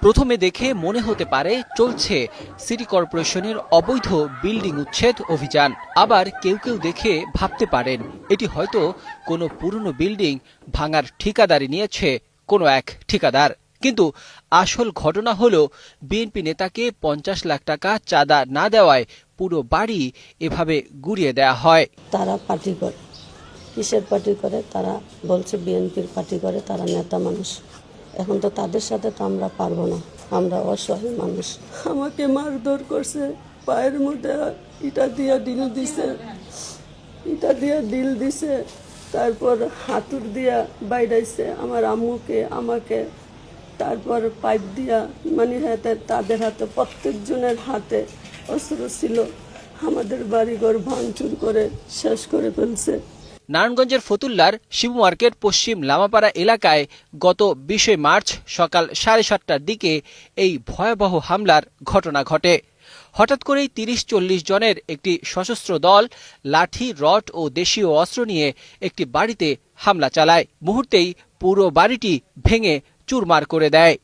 প্রথমে দেখে মনে হতে পারে চলছে সিটি কর্পোরেশনের অবৈধ বিল্ডিং উচ্ছেদ অভিযান। আবার কেউ কেউ দেখে ভাবতে পারেন এটি হয়তো কোনো পুরনো বিল্ডিং ভাঙার ঠিকাদারি নিয়েছে কোনো এক ঠিকাদার। কিন্তু আসল ঘটনা হলো বিএনপি নেতাকে ৫০ লাখ টাকা চাঁদা না দেওয়ায় পুরো বাড়ি এভাবে গুড়িয়ে দেয়া হয়। তারা পার্টি করে, কিসের পার্টি করে? তারা বলছে বিএনপির পার্টি করে, তারা নেতা মানুষ। এখন তো তাদের সাথে তো আমরা পারবো না, আমরা অসহায় মানুষ। আমাকে মারধর করছে, পায়ের মধ্যে ইটা দিয়ে ডিল দিছে, তারপর হাতুড় দিয়া বাইরাইছে আমার আম্মুকে, আমাকে। তারপর পাইপ দিয়া তাদের হাতে, প্রত্যেকজনের হাতে অস্ত্র ছিল। আমাদের বাড়িঘর ভাঙচুর করে শেষ করে ফেলছে। নারায়ণগঞ্জের ফতুল্লার শিবু মার্কেট পশ্চিম লামাপাড়া এলাকায় গত ২০ মার্চ সকাল ৭:৩০টার দিকে এই ভয়াবহ হামলার ঘটনা ঘটে। হঠাৎ করেই ৩০-৪০ জনের একটি সশস্ত্র দল লাঠি, রড ও দেশীয় অস্ত্র নিয়ে একটি বাড়িতে হামলা চালায়। মুহূর্তেই পুরো বাড়িটি ভেঙে চুরমার করে দেয়।